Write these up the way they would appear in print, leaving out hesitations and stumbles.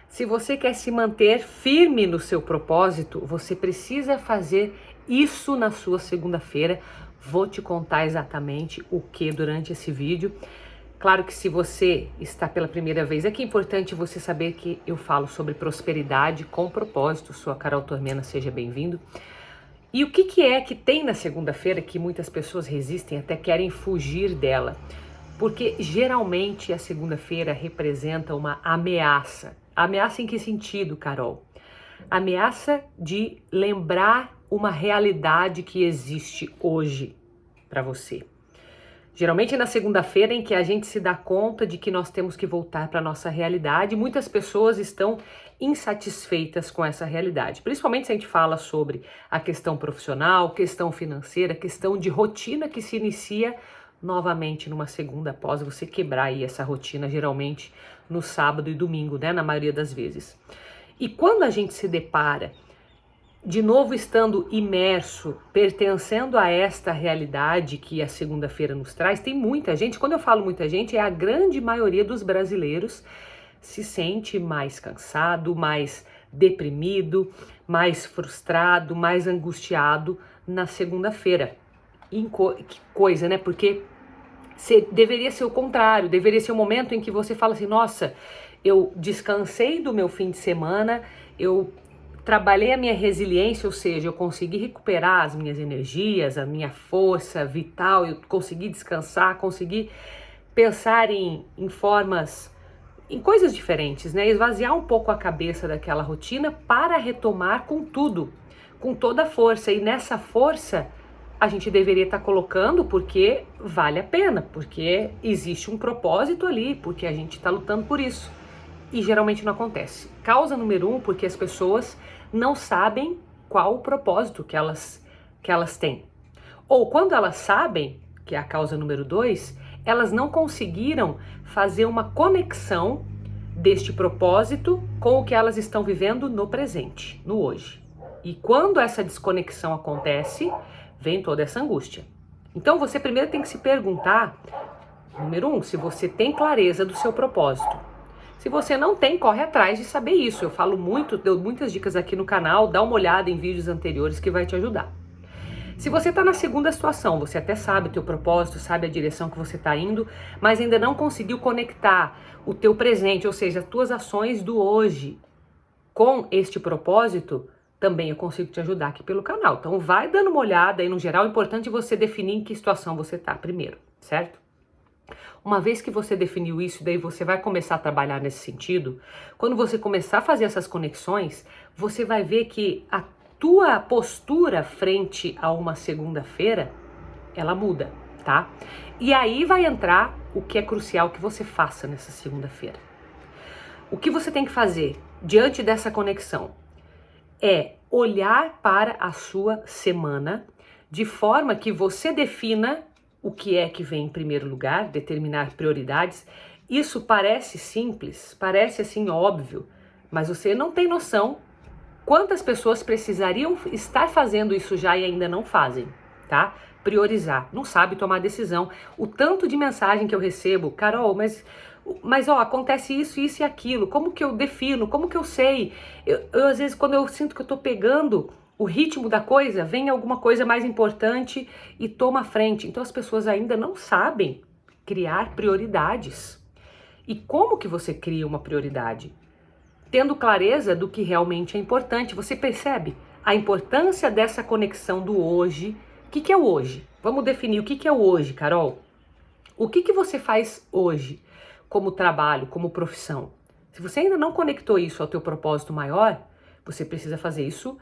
Se você quer se manter firme no seu propósito, você precisa fazer isso na sua segunda-feira. Vou te contar exatamente o que durante esse vídeo. Claro que se você está pela primeira vez aqui, é importante você saber que eu falo sobre prosperidade com propósito. Sou a Carol Tormena, seja bem-vindo. E o que é que tem na segunda-feira que muitas pessoas resistem, até querem fugir dela? Porque geralmente a segunda-feira representa uma ameaça. Ameaça em que sentido, Carol? Ameaça de lembrar uma realidade que existe hoje para você. Geralmente é na segunda-feira em que a gente se dá conta de que nós temos que voltar para a nossa realidade. Muitas pessoas estão insatisfeitas com essa realidade, principalmente se a gente fala sobre a questão profissional, questão financeira, questão de rotina que se inicia novamente numa segunda após você quebrar aí essa rotina, geralmente no sábado e domingo, né, na maioria das vezes. E quando a gente se depara de novo estando imerso, pertencendo a esta realidade que a segunda-feira nos traz, tem muita gente, quando eu falo muita gente, é a grande maioria dos brasileiros se sente mais cansado, mais deprimido, mais frustrado, mais angustiado na segunda-feira. Que coisa, né? Porque deveria ser o contrário, deveria ser o momento em que você fala assim, nossa, eu descansei do meu fim de semana, eu trabalhei a minha resiliência, ou seja, eu consegui recuperar as minhas energias, a minha força vital, eu consegui descansar, consegui pensar em formas, em coisas diferentes, né? Esvaziar um pouco a cabeça daquela rotina para retomar com tudo, com toda a força. E nessa força a gente deveria estar colocando porque vale a pena, porque existe um propósito ali, porque a gente está lutando por isso. E geralmente não acontece. Causa número 1, porque as pessoas não sabem qual o propósito que elas têm. Ou quando elas sabem, que é a causa número 2, elas não conseguiram fazer uma conexão deste propósito com o que elas estão vivendo no presente, no hoje. E quando essa desconexão acontece, vem toda essa angústia. Então você primeiro tem que se perguntar, número 1, se você tem clareza do seu propósito. Se você não tem, corre atrás de saber isso. Eu falo muito, dou muitas dicas aqui no canal, dá uma olhada em vídeos anteriores que vai te ajudar. Se você está na segunda situação, você até sabe o teu propósito, sabe a direção que você está indo, mas ainda não conseguiu conectar o teu presente, ou seja, as tuas ações do hoje com este propósito, também eu consigo te ajudar aqui pelo canal. Então vai dando uma olhada aí no geral, é importante você definir em que situação você está primeiro, certo? Uma vez que você definiu isso, daí você vai começar a trabalhar nesse sentido, quando você começar a fazer essas conexões, você vai ver que a tua postura frente a uma segunda-feira, ela muda, tá? E aí vai entrar o que é crucial que você faça nessa segunda-feira. O que você tem que fazer diante dessa conexão é olhar para a sua semana de forma que você defina o que é que vem em primeiro lugar, determinar prioridades. Isso parece simples, parece assim óbvio, mas você não tem noção quantas pessoas precisariam estar fazendo isso já e ainda não fazem, tá? Priorizar, não sabe tomar decisão. O tanto de mensagem que eu recebo, Carol, mas ó, acontece isso, isso e aquilo, como que eu defino, como que eu sei? Eu às vezes, quando eu sinto que eu tô pegando o ritmo da coisa, vem alguma coisa mais importante e toma a frente. Então as pessoas ainda não sabem criar prioridades. E como que você cria uma prioridade? Tendo clareza do que realmente é importante. Você percebe a importância dessa conexão do hoje. O que é o hoje? Vamos definir o que é o hoje, Carol. O que você faz hoje como trabalho, como profissão? Se você ainda não conectou isso ao teu propósito maior, você precisa fazer isso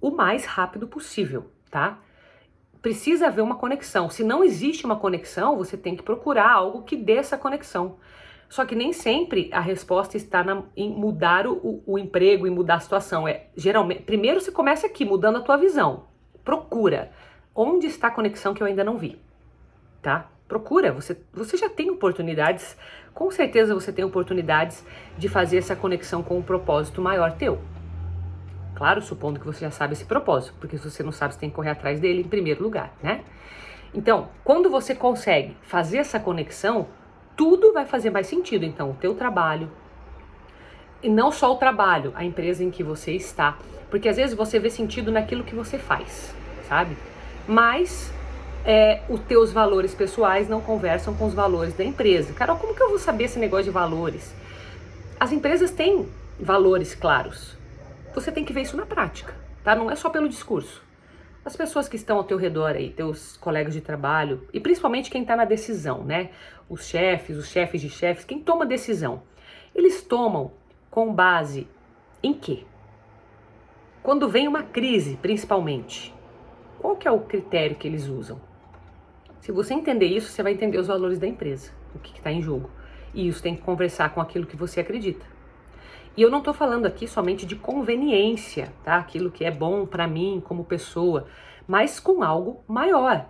o mais rápido possível, tá? Precisa haver uma conexão. Se não existe uma conexão, você tem que procurar algo que dê essa conexão. Só que nem sempre a resposta está em mudar o emprego e mudar a situação. Geralmente, primeiro você começa aqui, mudando a tua visão. Procura. Onde está a conexão que eu ainda não vi? Tá? Procura. Você já tem oportunidades, com certeza você tem oportunidades de fazer essa conexão com um propósito maior teu. Claro, supondo que você já sabe esse propósito, porque se você não sabe, você tem que correr atrás dele em primeiro lugar, né? Então, quando você consegue fazer essa conexão, tudo vai fazer mais sentido. Então, o teu trabalho, E não só o trabalho, a empresa em que você está. Porque às vezes você vê sentido naquilo que você faz, sabe? Mas os teus valores pessoais não conversam com os valores da empresa. Carol, como que eu vou saber esse negócio de valores? As empresas têm valores claros. Você tem que ver isso na prática, tá? Não é só pelo discurso. As pessoas que estão ao teu redor aí, teus colegas de trabalho, e principalmente quem está na decisão, né? Os chefes de chefes, quem toma decisão, eles tomam com base em quê? Quando vem uma crise, principalmente, qual que é o critério que eles usam? Se você entender isso, você vai entender os valores da empresa, o que está em jogo. E isso tem que conversar com aquilo que você acredita. E eu não estou falando aqui somente de conveniência, tá? Aquilo que é bom para mim como pessoa, mas com algo maior.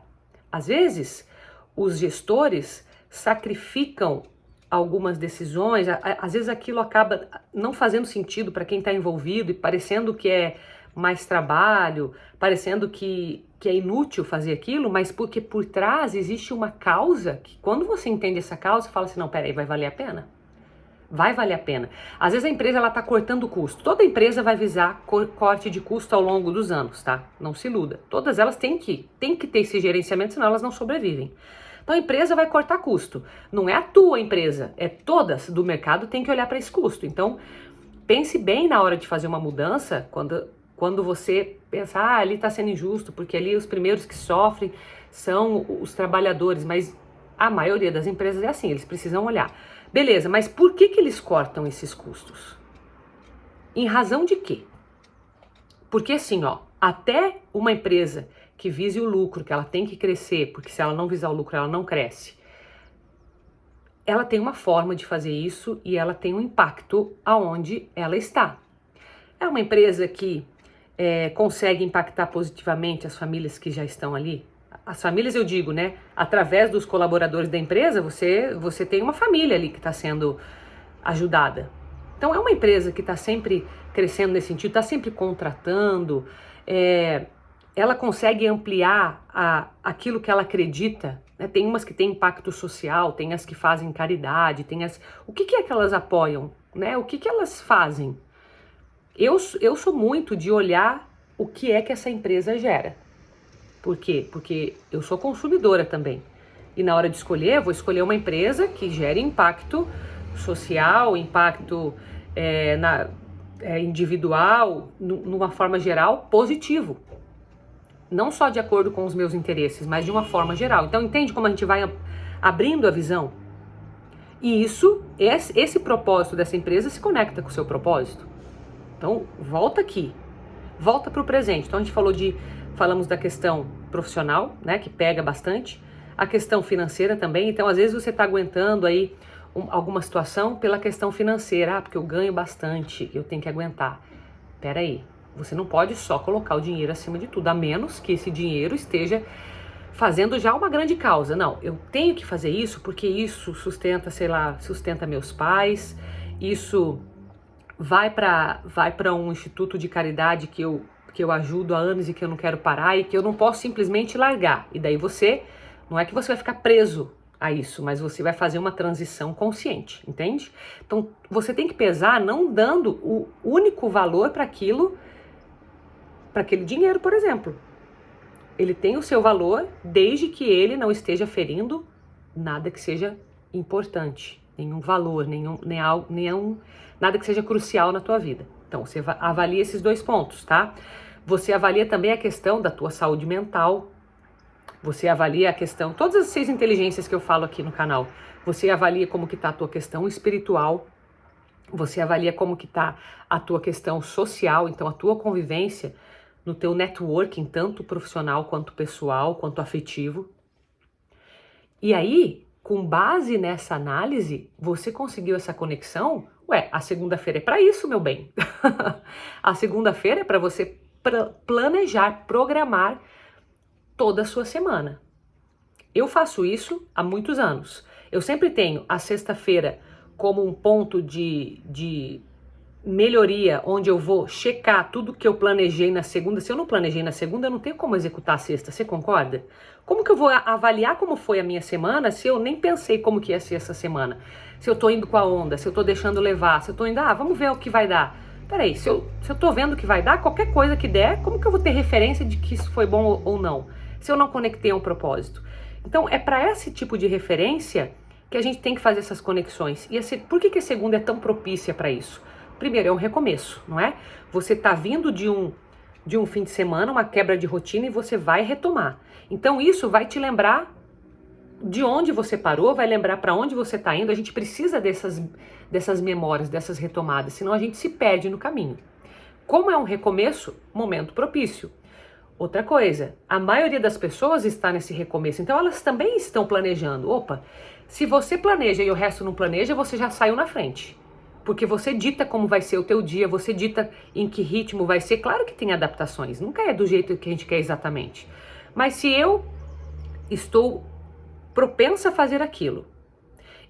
Às vezes, os gestores sacrificam algumas decisões, às vezes aquilo acaba não fazendo sentido para quem está envolvido e parecendo que é mais trabalho, parecendo que é inútil fazer aquilo, mas porque por trás existe uma causa que quando você entende essa causa, você fala assim, não, peraí, vai valer a pena? Vai valer a pena. Às vezes a empresa ela está cortando custo. Toda empresa vai visar corte de custo ao longo dos anos, tá? Não se iluda. Todas elas têm que ter esse gerenciamento, senão elas não sobrevivem. Então a empresa vai cortar custo. Não é a tua empresa, é todas do mercado tem que olhar para esse custo. Então pense bem na hora de fazer uma mudança, quando você pensa, ali está sendo injusto, porque ali os primeiros que sofrem são os trabalhadores, mas a maioria das empresas é assim, eles precisam olhar. Beleza, mas por que eles cortam esses custos? Em razão de quê? Porque assim, até uma empresa que vise o lucro, que ela tem que crescer, porque se ela não visar o lucro, ela não cresce, ela tem uma forma de fazer isso e ela tem um impacto aonde ela está. É uma empresa que consegue impactar positivamente as famílias que já estão ali? As famílias, eu digo, né? Através dos colaboradores da empresa, você tem uma família ali que está sendo ajudada. Então, é uma empresa que está sempre crescendo nesse sentido, está sempre contratando, ela consegue ampliar aquilo que ela acredita, né? Tem umas que têm impacto social, tem as que fazem caridade, o que é que elas apoiam, né? O que elas fazem? Eu sou muito de olhar o que é que essa empresa gera. Por quê? Porque eu sou consumidora também. E na hora de escolher, eu vou escolher uma empresa que gere impacto social, impacto individual, numa forma geral, positivo. Não só de acordo com os meus interesses, mas de uma forma geral. Então, entende como a gente vai abrindo a visão? E esse propósito dessa empresa se conecta com o seu propósito. Então, volta aqui. Volta para o presente. Então, a gente falamos da questão profissional, né, que pega bastante, a questão financeira também. Então, às vezes você está aguentando aí alguma situação pela questão financeira, porque eu ganho bastante, eu tenho que aguentar. Peraí, você não pode só colocar o dinheiro acima de tudo, a menos que esse dinheiro esteja fazendo já uma grande causa. Não, eu tenho que fazer isso porque isso sustenta meus pais, isso vai para um instituto de caridade que eu ajudo há anos e que eu não quero parar e que eu não posso simplesmente largar. E daí não é que você vai ficar preso a isso, mas você vai fazer uma transição consciente, entende? Então, você tem que pesar não dando o único valor para aquele dinheiro, por exemplo. Ele tem o seu valor desde que ele não esteja ferindo nada que seja importante, nenhum valor, nada que seja crucial na tua vida. Então, você avalia esses 2 pontos, tá? Você avalia também a questão da tua saúde mental. Você avalia a questão, todas as 6 inteligências que eu falo aqui no canal. Você avalia como que tá a tua questão espiritual. Você avalia como que tá a tua questão social, então a tua convivência no teu networking, tanto profissional quanto pessoal, quanto afetivo. E aí, com base nessa análise, você conseguiu essa conexão? A segunda-feira é para isso, meu bem. A segunda-feira é para você planejar, programar toda a sua semana. Eu faço isso há muitos anos. Eu sempre tenho a sexta-feira como um ponto de melhoria, onde eu vou checar tudo que eu planejei na segunda. Se eu não planejei na segunda, eu não tenho como executar a sexta. Você concorda? Como que eu vou avaliar como foi a minha semana se eu nem pensei como que ia ser essa semana? se eu tô indo com a onda, se eu tô deixando levar, se eu tô indo, vamos ver o que vai dar. Peraí, se eu tô vendo o que vai dar, qualquer coisa que der, como que eu vou ter referência de que isso foi bom ou não? Se eu não conectei a um propósito. Então, é para esse tipo de referência que a gente tem que fazer essas conexões. E por que a segunda é tão propícia para isso? Primeiro, é um recomeço, não é? Você tá vindo de um fim de semana, uma quebra de rotina, e você vai retomar. Então, isso vai te lembrar de onde você parou, vai lembrar para onde você está indo. A gente precisa dessas memórias, dessas retomadas, senão a gente se perde no caminho. Como é um recomeço, momento propício. Outra coisa, a maioria das pessoas está nesse recomeço, então elas também estão planejando. Opa, se você planeja e o resto não planeja, você já saiu na frente. Porque você dita como vai ser o teu dia, você dita em que ritmo vai ser. Claro que tem adaptações, nunca é do jeito que a gente quer exatamente. Mas se eu estou propensa a fazer aquilo,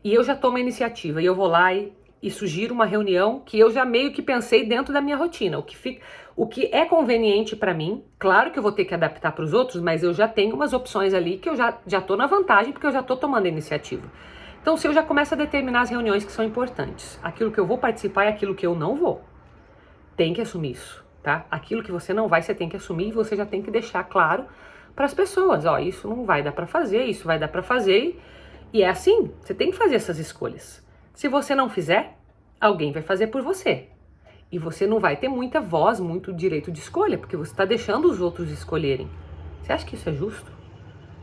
e eu já tomo a iniciativa, e eu vou lá e sugiro uma reunião que eu já meio que pensei dentro da minha rotina, o que é conveniente para mim. Claro que eu vou ter que adaptar para os outros, mas eu já tenho umas opções ali que eu já tô na vantagem, porque eu já tô tomando a iniciativa. Então, se eu já começo a determinar as reuniões que são importantes, aquilo que eu vou participar e aquilo que eu não vou, tem que assumir isso, tá? Aquilo que você não vai, você tem que assumir, e você já tem que deixar claro para as pessoas, isso não vai dar para fazer, isso vai dar para fazer, e é assim, você tem que fazer essas escolhas. Se você não fizer, alguém vai fazer por você, e você não vai ter muita voz, muito direito de escolha, porque você está deixando os outros escolherem. Você acha que isso é justo?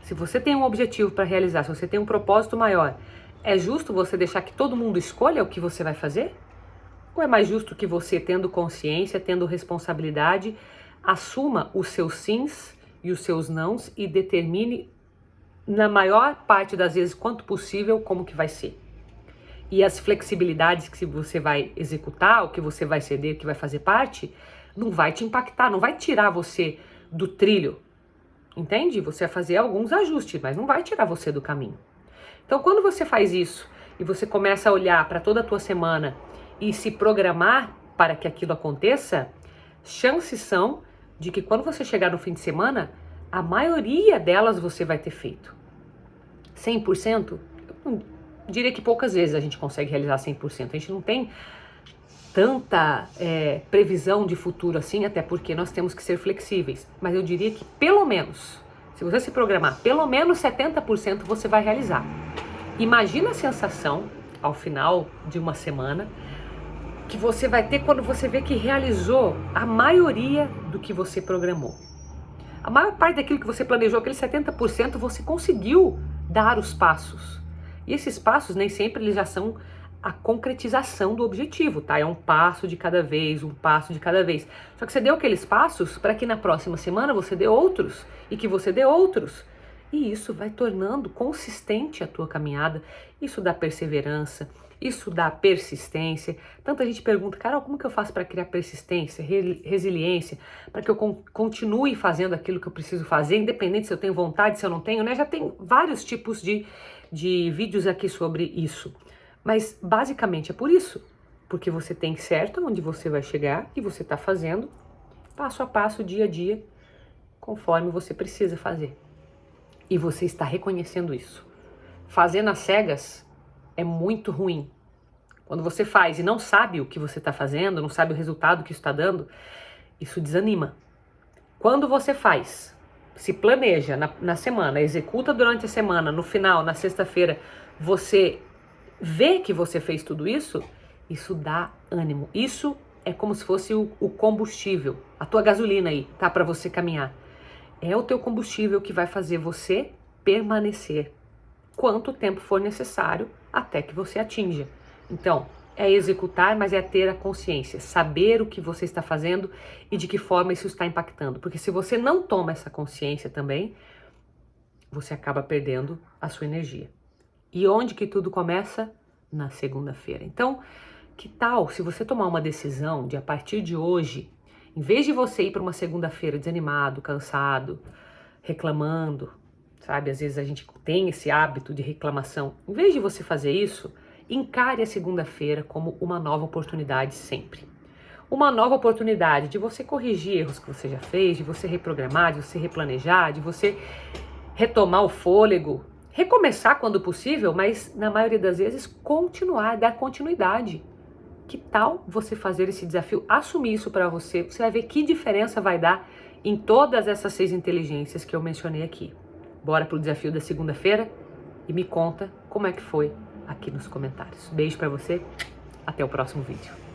Se você tem um objetivo para realizar, se você tem um propósito maior, é justo você deixar que todo mundo escolha o que você vai fazer? Ou é mais justo que você, tendo consciência, tendo responsabilidade, assuma os seus sims e os seus nãos e determine, na maior parte das vezes, quanto possível, como que vai ser? E as flexibilidades que você vai executar, o que você vai ceder, que vai fazer parte, não vai te impactar, não vai tirar você do trilho, entende? Você vai fazer alguns ajustes, mas não vai tirar você do caminho. Então, quando você faz isso e você começa a olhar para toda a tua semana e se programar para que aquilo aconteça, chances são de que quando você chegar no fim de semana, a maioria delas você vai ter feito. 100%? Eu diria que poucas vezes a gente consegue realizar 100%. A gente não tem tanta previsão de futuro assim, até porque nós temos que ser flexíveis. Mas eu diria que pelo menos, se você se programar, pelo menos 70% você vai realizar. Imagina a sensação, ao final de uma semana, que você vai ter quando você vê que realizou a maioria do que você programou. A maior parte daquilo que você planejou, aquele 70%, você conseguiu dar os passos. E esses passos nem sempre eles já são a concretização do objetivo, tá? É um passo de cada vez, um passo de cada vez. Só que você deu aqueles passos para que na próxima semana você dê outros e que você dê outros. E isso vai tornando consistente a tua caminhada. Isso dá perseverança, isso dá persistência. Tanta gente pergunta, Carol, como que eu faço para criar persistência, resiliência, para que eu continue fazendo aquilo que eu preciso fazer, independente se eu tenho vontade, se eu não tenho, né? Já tem vários tipos de vídeos aqui sobre isso. Mas basicamente é por isso, porque você tem certo onde você vai chegar e você está fazendo passo a passo, dia a dia, conforme você precisa fazer. E você está reconhecendo isso. Fazer nas cegas é muito ruim. Quando você faz e não sabe o que você está fazendo, não sabe o resultado que isso está dando, isso desanima. Quando você faz, se planeja na semana, executa durante a semana, no final, na sexta-feira, você vê que você fez tudo isso, isso dá ânimo. Isso é como se fosse o combustível, a tua gasolina aí, tá? Para você caminhar. É o teu combustível que vai fazer você permanecer quanto tempo for necessário até que você atinja. Então, é executar, mas é ter a consciência, saber o que você está fazendo e de que forma isso está impactando. Porque se você não toma essa consciência também, você acaba perdendo a sua energia. E onde que tudo começa? Na segunda-feira. Então, que tal se você tomar uma decisão de a partir de hoje, em vez de você ir para uma segunda-feira desanimado, cansado, reclamando, sabe? Às vezes a gente tem esse hábito de reclamação. Em vez de você fazer isso, encare a segunda-feira como uma nova oportunidade sempre. Uma nova oportunidade de você corrigir erros que você já fez, de você reprogramar, de você replanejar, de você retomar o fôlego, recomeçar quando possível, mas na maioria das vezes continuar, dar continuidade. Que tal você fazer esse desafio, assumir isso para você? Você vai ver que diferença vai dar em todas essas 6 inteligências que eu mencionei aqui. Bora pro desafio da segunda-feira e me conta como é que foi aqui nos comentários. Beijo para você, até o próximo vídeo.